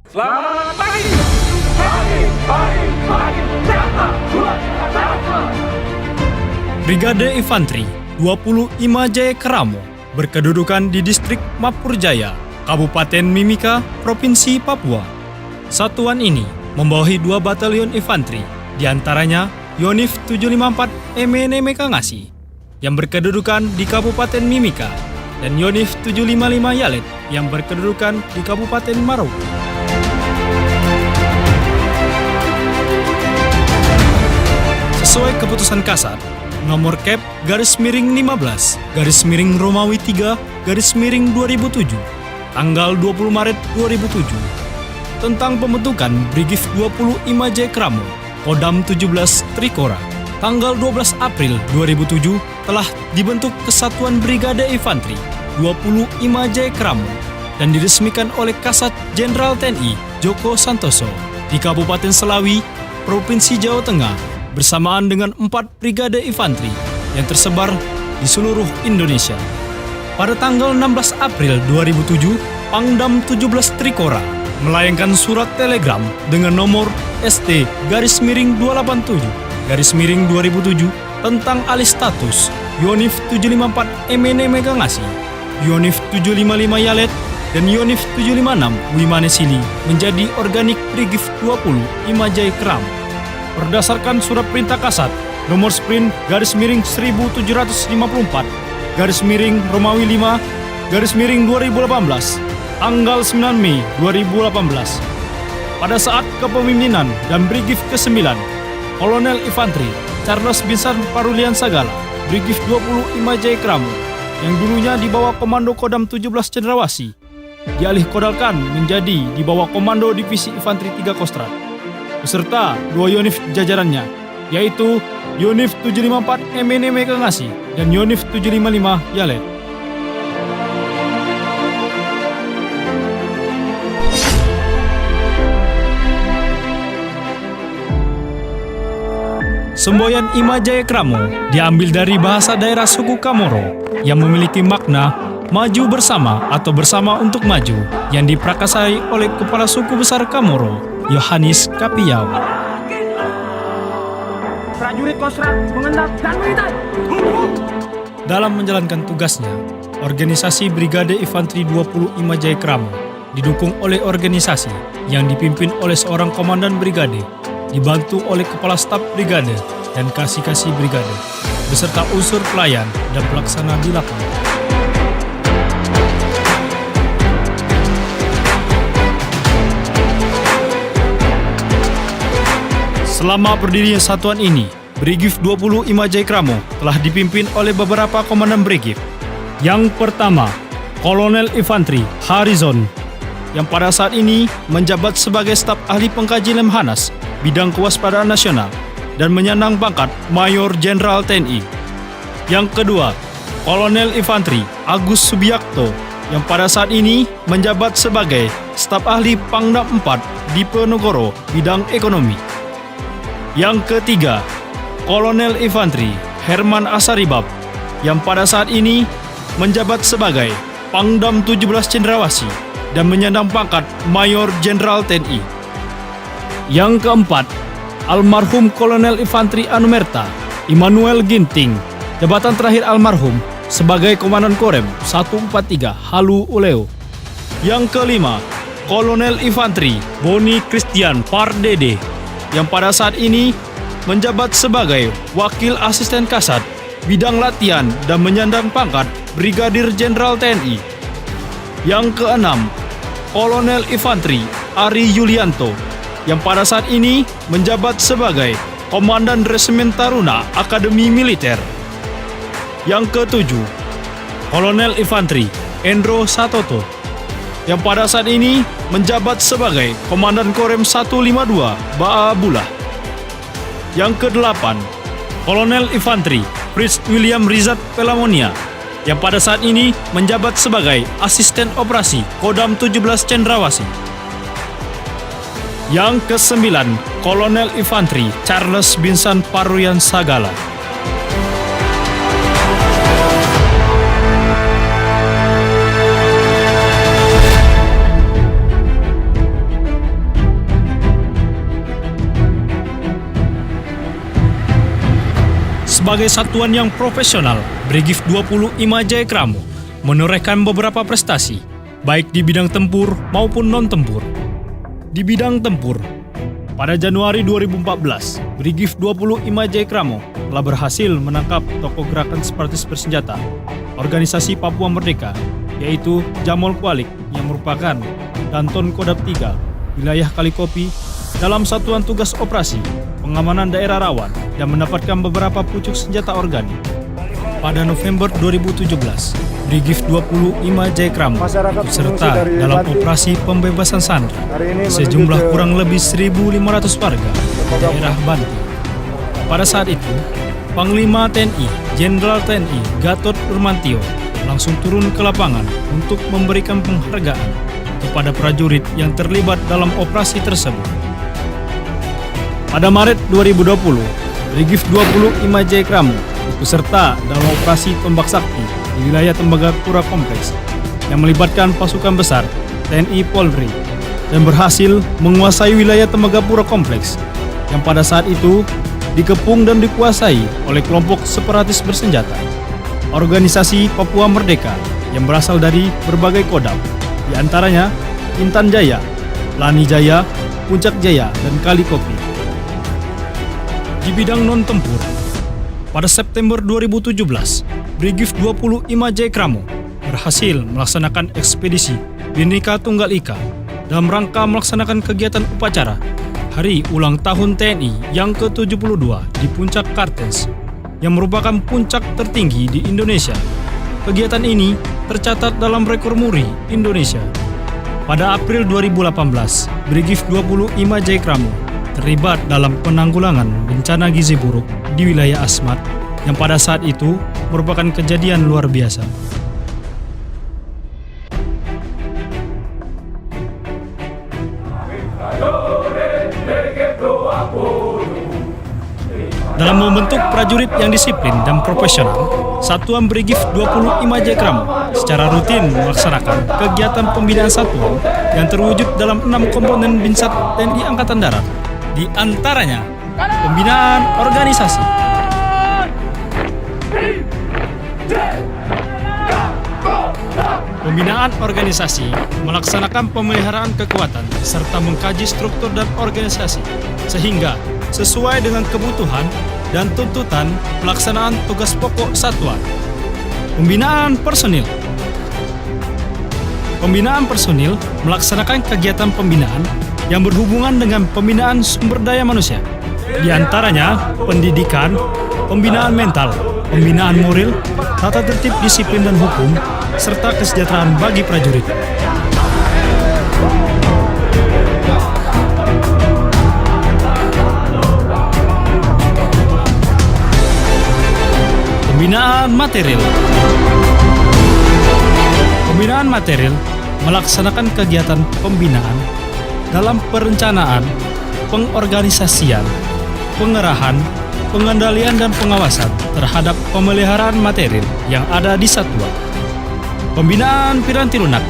Selamat pagi! Pagi! Brigade Infanteri 20 Imajaya Keramo berkedudukan di Distrik Mapurjaya, Kabupaten Mimika, Provinsi Papua. Satuan ini membawahi 2 batalion infanteri, diantaranya Yonif 754 MNM Kangasi yang berkedudukan di Kabupaten Mimika dan Yonif 755 Yalet yang berkedudukan di Kabupaten Maroke. Sesuai keputusan Kasat nomor Kep _15 Romawi 3 _2007 tanggal 20 Maret 2007 tentang pembentukan Brigif 20 Imajaya Keramo Kodam 17 Trikora. Tanggal 12 April 2007 telah dibentuk Kesatuan Brigade Infanteri 20 Imajaya Keramo dan diresmikan oleh Kasat Jenderal TNI Joko Santoso di Kabupaten Selawi, Provinsi Jawa Tengah, bersamaan dengan 4 brigade infanteri yang tersebar di seluruh Indonesia. Pada tanggal 16 April 2007, Pangdam 17 Trikora melayangkan surat telegram dengan nomor ST_287_2007 tentang alih status Yonif 754 MNM Kangasi, Yonif 755 Yalet, dan Yonif 756 Wimane Sili menjadi organik Brigif 20 Imajaya Keramo. Berdasarkan surat perintah Kasat nomor Sprint _1754 Romawi 5 _2018 tanggal 9 Mei 2018. Pada saat kepemimpinan dan Brigif ke-9 Kolonel Infanteri Charles Vincent Parulian Sagala, Brigif 20 Imajaya Keramo yang dulunya di bawah Komando Kodam 17 Cendrawasih dialih kodalkan menjadi di bawah Komando Divisi Infanteri 3 Kostrat beserta 2 Yonif jajarannya, yaitu Yonif 754 MNM Kangasi dan Yonif 755 Yalet. Semboyan Imajaya Keramo diambil dari bahasa daerah suku Kamoro yang memiliki makna maju bersama atau bersama untuk maju yang diprakasai oleh Kepala Suku Besar Kamoro, Yohanes Kapiyau. Prajurit Kostrat mengendap dan mengintai. Dalam menjalankan tugasnya, organisasi Brigade Infanteri 20 Imajaya Keramo didukung oleh organisasi yang dipimpin oleh seorang komandan brigade, dibantu oleh kepala staf brigade dan kasih-kasih brigade, beserta unsur pelayan dan pelaksana di lapangan. Selama berdirinya satuan ini, Brigif 20 Imajaya Keramo telah dipimpin oleh beberapa komandan brigif. Yang pertama, Kolonel Infanteri Harizon, yang pada saat ini menjabat sebagai staf ahli pengkaji Lemhanas bidang kewaspadaan nasional dan menyandang pangkat Mayor Jenderal TNI. Yang kedua, Kolonel Infanteri Agus Subiakto, yang pada saat ini menjabat sebagai staf ahli Pangdam 4 Diponegoro bidang ekonomi. Yang ketiga, Kolonel Infanteri Herman Asaribab, yang pada saat ini menjabat sebagai Pangdam 17 Cendrawasih dan menyandang pangkat Mayor Jenderal TNI. Yang keempat, almarhum Kolonel Infanteri Anumerta Immanuel Ginting, jabatan terakhir almarhum sebagai Komandan Korem 143 Halu Uleo. Yang kelima, Kolonel Infanteri Boni Christian Pardede, yang pada saat ini menjabat sebagai Wakil Asisten Kasat bidang latihan dan menyandang pangkat Brigadir Jenderal TNI. Yang keenam, Kolonel Infanteri Ari Yulianto, yang pada saat ini menjabat sebagai Komandan Resimen Taruna Akademi Militer. Yang ketujuh, Kolonel Infanteri Endro Satoto, yang pada saat ini menjabat sebagai Komandan Korem 152 Ba'abulah. Yang kedelapan, Kolonel Infanteri Fritz William Rizat Pelamonia, yang pada saat ini menjabat sebagai Asisten Operasi Kodam 17 Cendrawasih. Yang kesembilan, Kolonel Infanteri Charles Vincent Parulian Sagala. Sebagai satuan yang profesional, Brigif 20 Imajaya Kramo menorehkan beberapa prestasi, baik di bidang tempur maupun non-tempur. Di bidang tempur, pada Januari 2014, Brigif 20 Imajaya Kramo telah berhasil menangkap tokoh gerakan separatis bersenjata Organisasi Papua Merdeka, yaitu Jamol Kualik yang merupakan Danton Kodam 3 wilayah Kalikopi dalam satuan tugas operasi pengamanan daerah rawan dan mendapatkan beberapa pucuk senjata organik. Pada November 2017, Brigif 20 Imajaya Kramo ikut serta dalam operasi pembebasan sandera sejumlah kurang lebih 1.500 warga di daerah Banti. Pada saat itu, Panglima TNI Jenderal TNI Gatot Nurmantio langsung turun ke lapangan untuk memberikan penghargaan kepada prajurit yang terlibat dalam operasi tersebut. Pada Maret 2020, Brigif 20 Imajaya Kramo ikut serta dalam operasi Tombak Sakti di wilayah Tembagapura Kompleks yang melibatkan pasukan besar TNI Polri dan berhasil menguasai wilayah Tembagapura Kompleks yang pada saat itu dikepung dan dikuasai oleh kelompok separatis bersenjata Organisasi Papua Merdeka yang berasal dari berbagai kodam, di antaranya Intan Jaya, Lani Jaya, Puncak Jaya, dan Kalikopi. Di bidang non-tempur, pada September 2017, Brigif 20 Imajaya Kramo berhasil melaksanakan ekspedisi Bhinneka Tunggal Ika dalam rangka melaksanakan kegiatan upacara Hari Ulang Tahun TNI yang ke-72 di Puncak Kartens, yang merupakan puncak tertinggi di Indonesia. Kegiatan ini tercatat dalam rekor muri Indonesia. Pada April 2018, Brigif 20 Imajaya Kramo terlibat dalam penanggulangan bencana gizi buruk di wilayah Asmat, yang pada saat itu merupakan kejadian luar biasa. Dalam membentuk prajurit yang disiplin dan profesional, Satuan Brigif 20 Imajaya Kramo secara rutin melaksanakan kegiatan pembinaan satuan yang terwujud dalam 6 komponen Binsat TNI Angkatan Darat, di antaranya pembinaan organisasi, melaksanakan pemeliharaan kekuatan, serta mengkaji struktur dan organisasi sehingga sesuai dengan kebutuhan dan tuntutan pelaksanaan tugas pokok satuan. Pembinaan personil melaksanakan kegiatan pembinaan yang berhubungan dengan pembinaan sumber daya manusia, di antaranya pendidikan, pembinaan mental, pembinaan moral, tata tertib, disiplin dan hukum, serta kesejahteraan bagi prajurit. Pembinaan material melaksanakan kegiatan pembinaan dalam perencanaan, pengorganisasian, pengerahan, pengendalian dan pengawasan terhadap pemeliharaan material yang ada di satuan. Pembinaan piranti lunak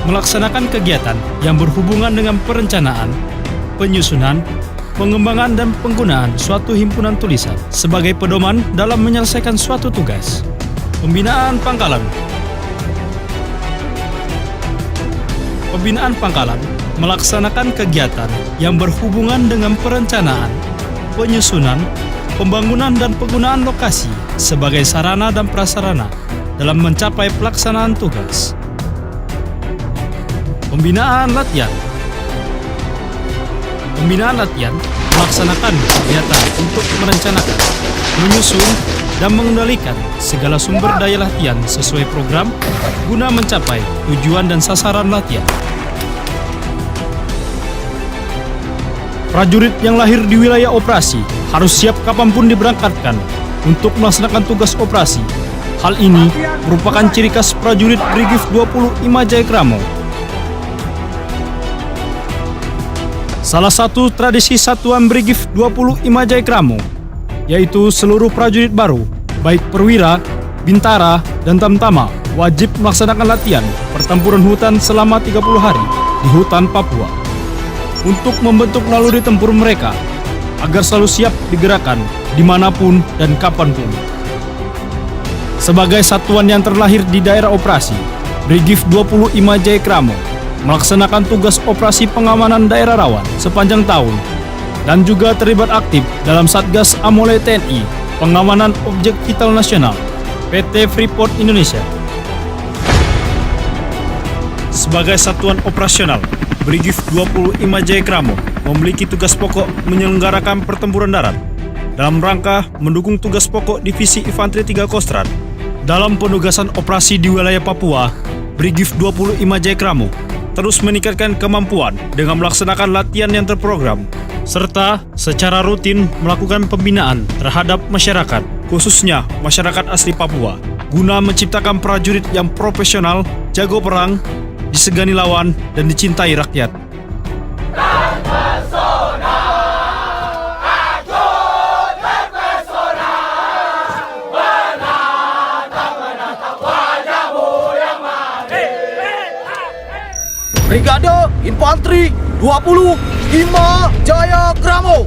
melaksanakan kegiatan yang berhubungan dengan perencanaan, penyusunan, pengembangan dan penggunaan suatu himpunan tulisan sebagai pedoman dalam menyelesaikan suatu tugas. Pembinaan pangkalan melaksanakan kegiatan yang berhubungan dengan perencanaan, penyusunan, pembangunan dan penggunaan lokasi sebagai sarana dan prasarana dalam mencapai pelaksanaan tugas. Pembinaan latihan melaksanakan kegiatan untuk merencanakan, menyusun, dan mengendalikan segala sumber daya latihan sesuai program guna mencapai tujuan dan sasaran latihan. Prajurit yang lahir di wilayah operasi harus siap kapanpun diberangkatkan untuk melaksanakan tugas operasi. Hal ini merupakan ciri khas prajurit Brigif 20 Imajaya Kramo. Salah satu tradisi Satuan Brigif 20 Imajaya Kramo, yaitu seluruh prajurit baru, baik perwira, bintara, dan tamtama, wajib melaksanakan latihan pertempuran hutan selama 30 hari di hutan Papua. untuk membentuk naluri tempur mereka agar selalu siap digerakkan dimanapun dan kapanpun. Sebagai satuan yang terlahir di daerah operasi, Brigif 20 Imajaya Kramo melaksanakan tugas operasi pengamanan daerah rawan sepanjang tahun dan juga terlibat aktif dalam Satgas Amole TNI Pengamanan Objek Vital Nasional PT Freeport Indonesia. Sebagai satuan operasional, Brigif 20 Imajaya Kramo memiliki tugas pokok menyelenggarakan pertempuran darat dalam rangka mendukung tugas pokok Divisi Infanteri 3 Kostrad. Dalam penugasan operasi di wilayah Papua, Brigif 20 Imajaya Kramo terus meningkatkan kemampuan dengan melaksanakan latihan yang terprogram, serta secara rutin melakukan pembinaan terhadap masyarakat, khususnya masyarakat asli Papua, guna menciptakan prajurit yang profesional, jago perang, disegani lawan, dan dicintai rakyat. Brigade Infanteri 20 Imajaya Kramo.